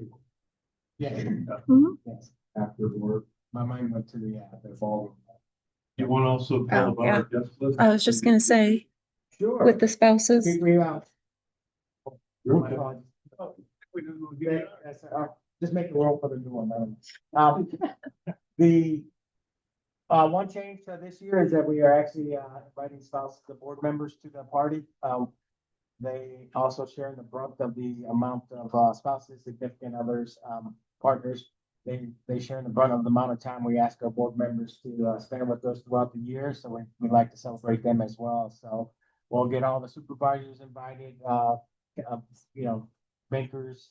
Yeah. Mhm. Yes. After work. My mind went to the ballroom. You want to also tell Oh, about yeah. our guest list? I was just gonna say, Sure. with the spouses. Figure you out. My apologies. Yeah, yes, just make the roll for the new one, madam. The one change to this year is that we are actually inviting spouses, the board members to the party. They also share the brunt of the amount of spouses, significant others, partners. They share in the brunt of the amount of time we ask our board members to spend with us throughout the year. So we like to celebrate them as well. So we'll get all the supervisors invited, you know, bankers,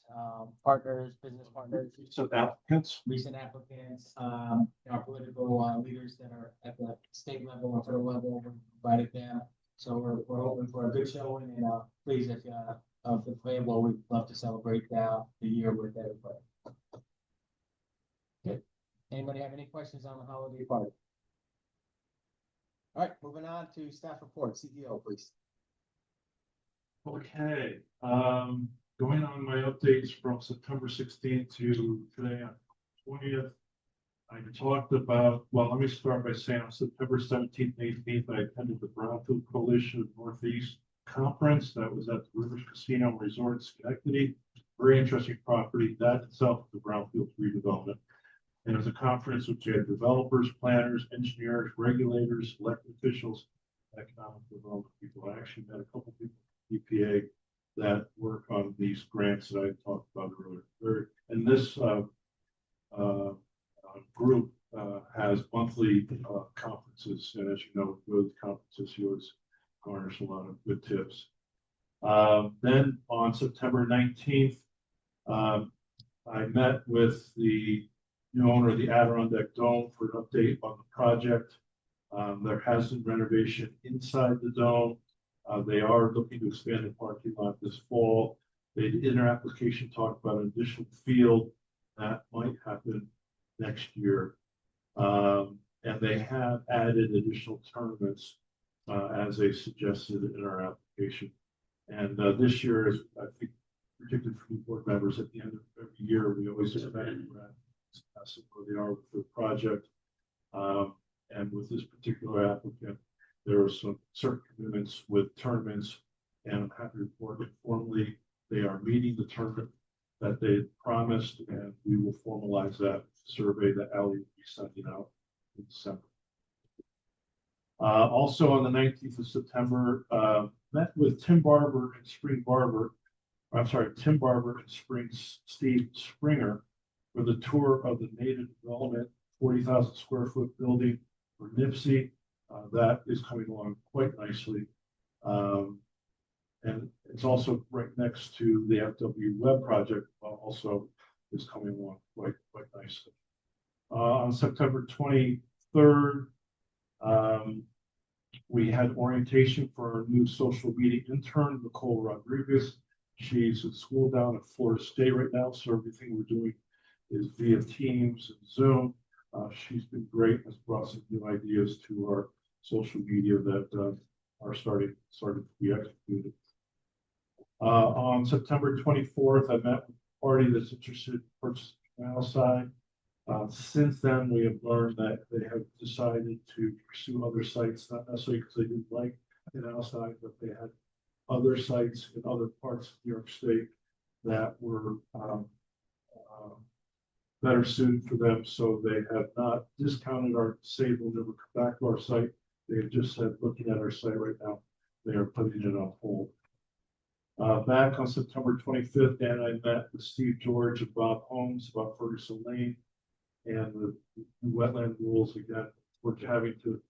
partners, business partners, So applicants, recent applicants, our political leaders that are at the state level or federal level, we invited them. So we're hoping for a good showing, and please, if available, we'd love to celebrate the year with everybody. Okay. Anybody have any questions on the holiday party? All right, moving on to staff report. CEO, please. okay, going on my updates from September 16th to today on 20th. I talked about, well, let me start by saying on September 17th, 18th, I attended the Brownfield Coalition of Northeast Conference. That was at the Rivers Casino and Resort Schenectady. Very interesting property. That itself is the Brownfield redevelopment. And it was a conference which had developers, planners, engineers, regulators, elected officials, economic development people. I actually met a couple people from EPA that work on these grants that I talked about earlier. And this group has monthly conferences, and as you know, those conferences, you always garnish a lot of good tips. Then on September 19th, I met with the new owner of the Adirondack Dome for an update on the project. There has been renovation inside the dome. They are looking to expand the parking lot this fall. They in their application talked about an additional field that might happen next year. And they have added additional tournaments as they suggested in our application. And this year is, I think, particularly for board members, at the end of every year, we always expect where they are with the project. And with this particular applicant, there are some certain commitments with tournaments, and I'm happy to report that formally they are meeting the tournament that they promised, and we will formalize that survey that Ally will be sending out in December. Also on the 19th of September, met with Tim Barber and Spring Steve Springer for the tour of the native development 40,000 square foot building for NIPSI. That is coming along quite nicely. And it's also right next to the FW Web project, also is coming along quite nicely. On September 23rd, we had orientation for our new social media intern, Nicole Rodriguez. She's at school down at Florida State right now, so everything we're doing is via Teams and Zoom. She's been great, has brought some new ideas to our social media that are starting to be executed. On September 24th, I met with a party that's interested in purchasing canal side. Since then, we have learned that they have decided to pursue other sites, not necessarily because they didn't like canal side, but they had other sites in other parts of New York State that were better suited for them. So they have not discounted our save, will never come back to our site. They have just said, looking at our site right now, they are putting it on hold. Back on September 25th, Dan and I met with Steve George and Bob Holmes about Ferguson Lane and the wetland rules. Again, we're having to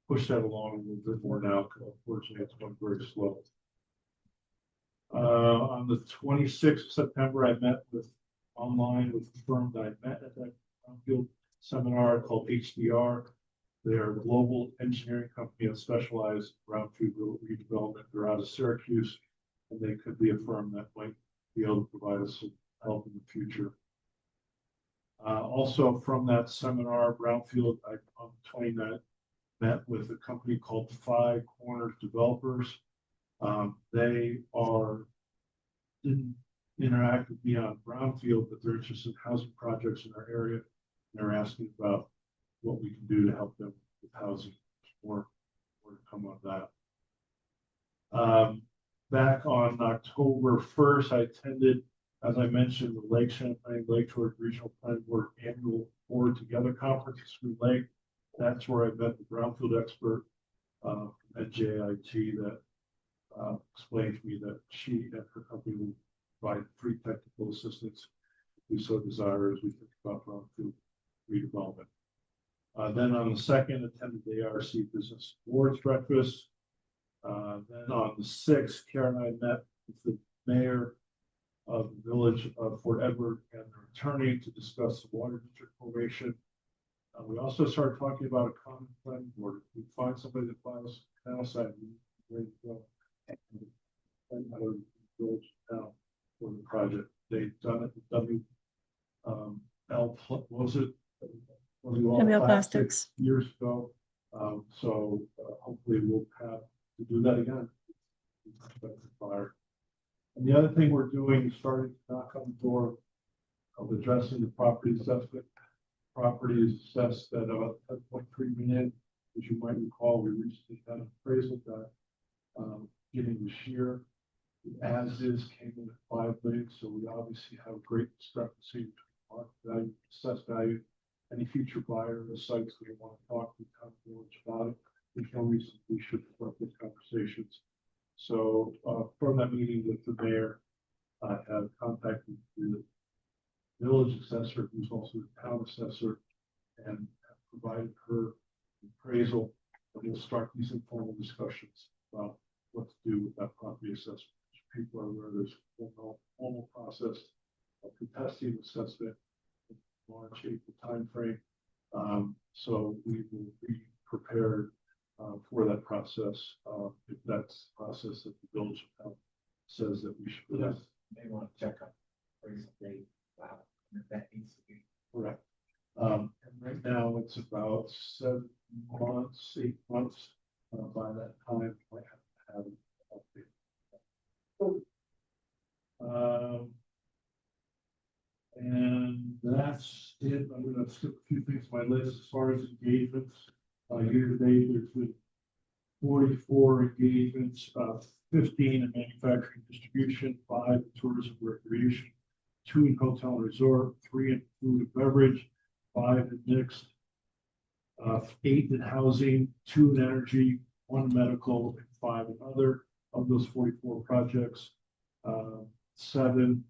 push that along a little bit more now, because unfortunately it's going very slow. On the 26th of September, I met online with the firm that I met at that Brownfield seminar called HDR. They're a global engineering company that specializes in brownfield redevelopment. They're out of Syracuse, and they could be a firm that might be able to provide us some help in the future. Also from that seminar, Brownfield, on the 29th, met with a company called Five Corners Developers. They didn't interact with me on Brownfield, but they're interested in housing projects in our area. They're asking about what we can do to help them with housing. More to come on that. back on October 1st, I attended, as I mentioned, the Lake Champlain Lake Shore Regional Planning Board Annual Board Together Conference at Screw Lake. That's where I met the brownfield expert at JIT that explained to me that she and her company will provide free technical assistance if we so desire as we think about brownfield redevelopment. Then on the 2nd, attended the ARC Business Awards Breakfast. Then on the 6th, Karen and I met with the mayor of the village of Fort Edward and their attorney to discuss the water district formation. We also started talking about a common planning board. If we find somebody that files canal side, we ready to go. And out of the village now for the project. They've done it with was it? WL Plastics. Years ago. So hopefully we'll have to do that again. Fire. And the other thing we're doing is starting to knock on the door of addressing the property assessment. Property is assessed at about 10.3 million. As you might recall, we recently had an appraisal that beginning this year. The as is came in at 5 million, so we obviously have great discrepancy between market value, assessed value. Any future buyer of the sites we want to talk to the town village about it. There's no reason we should start these conversations. So from that meeting with the mayor, I have contacted the village assessor, who's also the town assessor, and have provided her appraisal. And we'll start these informal discussions about what to do with that property assessment. People are aware there's a formal process of contesting assessment in March, April timeframe. So we will be prepared for that process if that's the process that the village says that we should. Yes, they want to check up. Wow, that needs to be Correct. And right now it's about 7 months, 8 months. By that time, I have to have an update. And that's it. I'm going to skip a few things on my list as far as engagements. Year to date, there's been 44 engagements, 15 in manufacturing distribution, 5 in tourism recreation, 2 in hotel and resort, 3 in food and beverage, 5 in mixed, 8 in housing, 2 in energy, 1 in medical, and 5 in other. Of those 44 projects, 7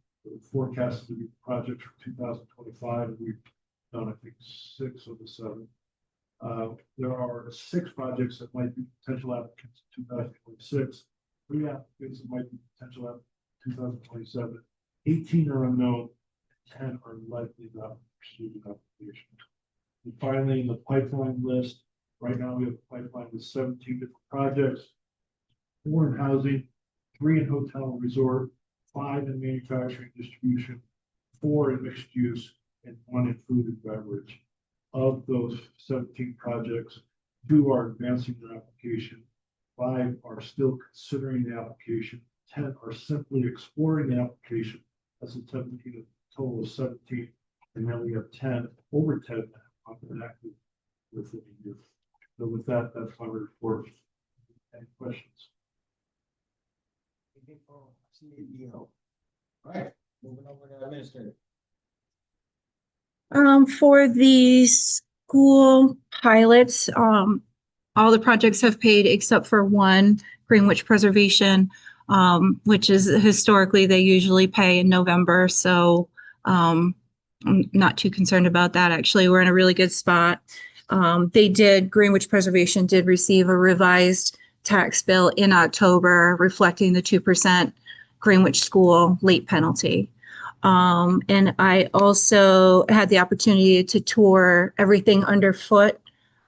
forecasted to be projects for 2025. We've done, I think, 6 of the 7. There are 6 projects that might be potential applicants in 2026, 3 applicants that might be potential applicants in 2027, 18 are unknown, 10 are likely not pursued an application. And finally, in the pipeline list, right now we have a pipeline with 17 different projects, 4 in housing, 3 in hotel and resort, 5 in manufacturing distribution, 4 in mixed use, and 1 in food and beverage. Of those 17 projects, 2 are advancing their application, 5 are still considering the application, 10 are simply exploring the application. That's a 17, a total of 17, and then we have 10, over 10 that have been active within a year. So with that, that's my report. Any questions? All right, moving over to administrator. For the school pilots, all the projects have paid except for one, Greenwich Preservation, which is historically they usually pay in November. So I'm not too concerned about that. Actually, we're in a really good spot. Greenwich Preservation did receive a revised tax bill in October reflecting the 2% Greenwich School late penalty. And I also had the opportunity to tour everything underfoot.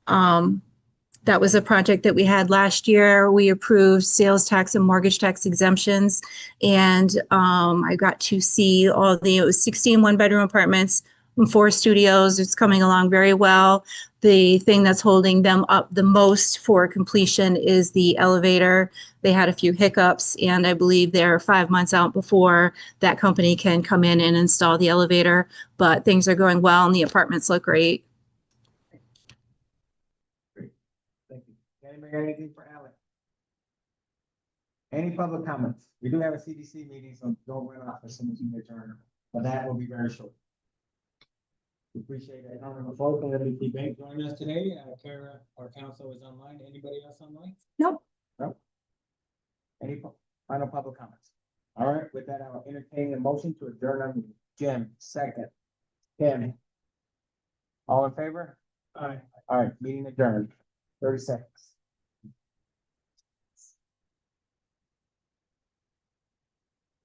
That was a project that we had last year. We approved sales tax and mortgage tax exemptions. And I got to see it was 16 one-bedroom apartments and 4 studios. It's coming along very well. The thing that's holding them up the most for completion is the elevator. They had a few hiccups, and I believe they're 5 months out before that company can come in and install the elevator. But things are going well, and the apartments look great. Great, thank you. Anybody got anything for Alex? Any public comments? We do have a CDC meeting, so don't run off as soon as you return, but that will be very short. We appreciate it. Honorable folks, and WWC Bank joining us today. Kara, our council is online. Anybody else online? Nope. No. Any final public comments? All right, with that, I'll entertain a motion to adjourn our meeting. Jim, second. Kim. All in favor? Aye. All right, meeting adjourned. 30 seconds.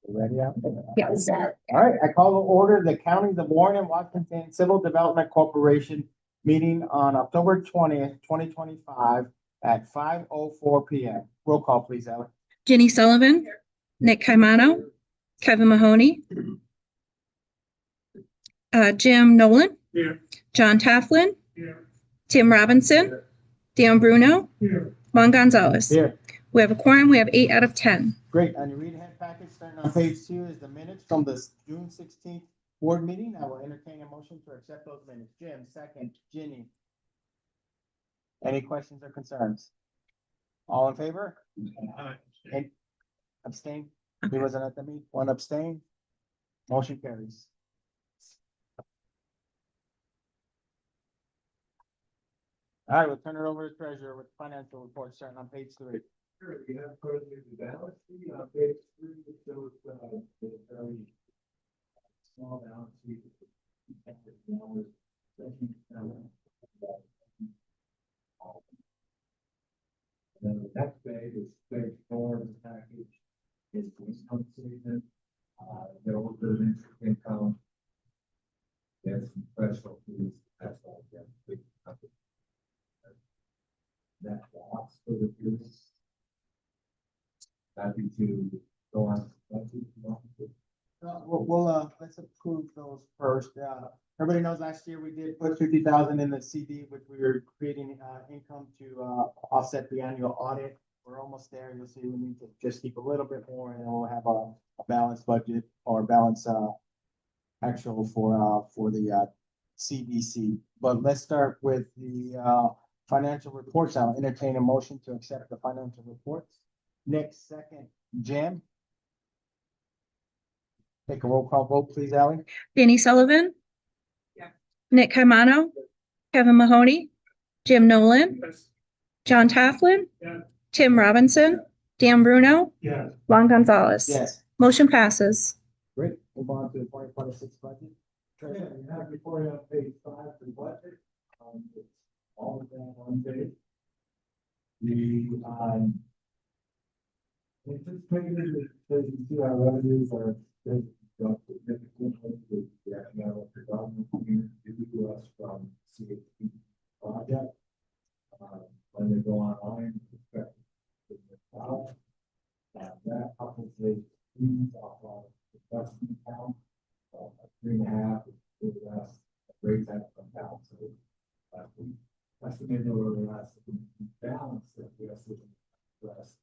You ready out there? Yes. All right, I call to order the Counties of Warren and Washington Civil Development Corporation meeting on October 20th, 2025 at 5:04 PM. Roll call, please, Ellen. Jenny Sullivan, Nick Caimano, Kevin Mahoney, Jim Nolan, Here. John Tafflin, Here. Tim Robinson, Dan Bruno, Here. Juan Gonzalez. Here. We have a quorum. We have 8 out of 10. Great. On your read ahead package, starting on page 2 is the minutes from the June 16th board meeting. I will entertain a motion to accept those minutes. Jim, second. Ginny. Any questions or concerns? All in favor? Aye. And abstain? He wasn't at the meeting. One abstain? Motion carries. All right, we'll turn it over to treasurer with financial report starting on page 3. Sure, you have president of the balance sheet on page 3, it shows, the very small balance sheet. Then the next page is page 4 of the package, is the income statement, there was the interest income. There's some special fees, that's all, yeah. That loss for the years. Happy to go on. Let's approve those first. Everybody knows last year we did put 50,000 in the CD, which we were creating, income to, offset the annual audit. We're almost there. You'll see we need to just keep a little bit more and then we'll have a balanced budget or balance, actual for the, CDC. But let's start with the, financial reports. I'll entertain a motion to accept the financial reports. Nick, second. Jim? Take a roll call vote, please, Ally. Jenny Sullivan. Nick Caimano, Kevin Mahoney, Jim Nolan, Yes. John Tafflin, Yeah. Tim Robinson, Dan Bruno, Yes. Juan Gonzalez. Yes. Motion passes. Great. Move on to the 2026 budget. Yeah, you have reported on page 5 for budget, it's all of that on page. The, anticipated, as you see, our revenues are dropped significantly with the economic development community due to us from CHP project. When they go online, expect to that coupled with fees off of the investment account, 3.5 is less rates have come down. So we estimated over the last balance that we have to address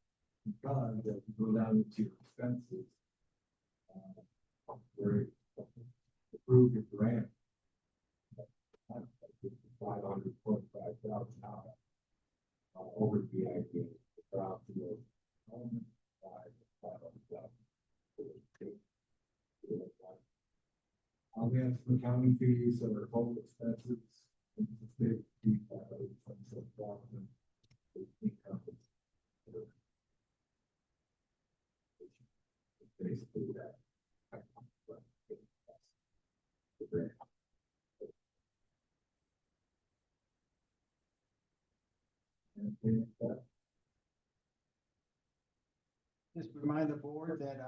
because if you go down to expenses, we're approved the grant. $545,000 over the idea drop to the I'll get some accounting fees or total expenses. Basically that. Just remind the board that,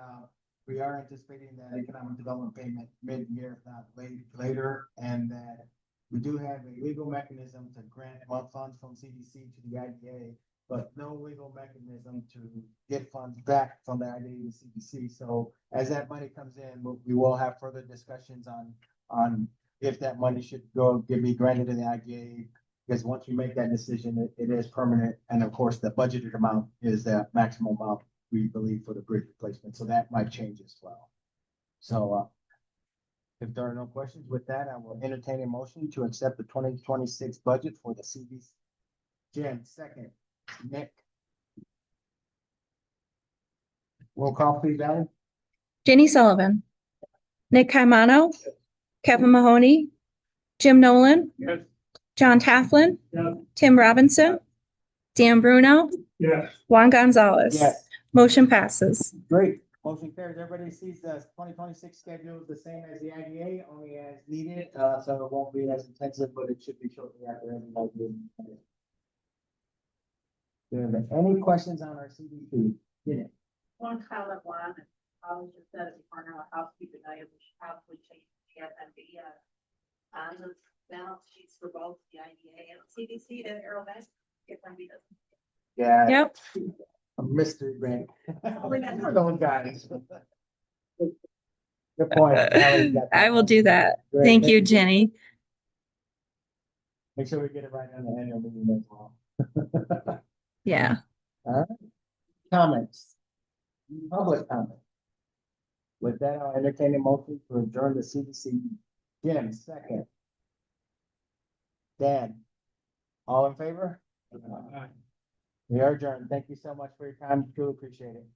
we are anticipating that economic development payment mid-year, if not later, and that we do have a legal mechanism to grant funds from CDC to the IDA, but no legal mechanism to get funds back from the IDA to CDC. So as that money comes in, we will have further discussions on if that money should be granted to the IDA, because once we make that decision, it is permanent. And of course, the budgeted amount is the maximum amount we believe for the bridge replacement. So that might change as well. So, if there are no questions with that, I will entertain a motion to accept the 2026 budget for the CDC. Jim, second. Nick. Roll call, please, Ellen. Jenny Sullivan, Nick Caimano, Kevin Mahoney, Jim Nolan, Yes. John Tafflin, Yes. Tim Robinson, Dan Bruno, Yes. Juan Gonzalez. Yes. Motion passes. Great. Motion carries. Everybody sees the 2026 schedule is the same as the IDA, only as needed, so it won't be as intensive, but it should be shortly after everybody. Any questions on our CDP? Yeah. One comment one, I was just said, if you partner with housekeeping item, we should probably change the FNB, on the balance sheets for both the IDA and CDC to Arrowhead. If FNB doesn't. Yeah. Yep. A mystery bank. Remember those guys. Good point. Ally, you got that. I will do that. Great. Thank you, Jenny. Make sure we get it right on the annual meeting as well. Yeah. Comments? Public comment? With that, I'll entertain a motion to adjourn the CDC. Jim, second. Dan? All in favor? We are adjourned. Thank you so much for your time. Truly appreciate it.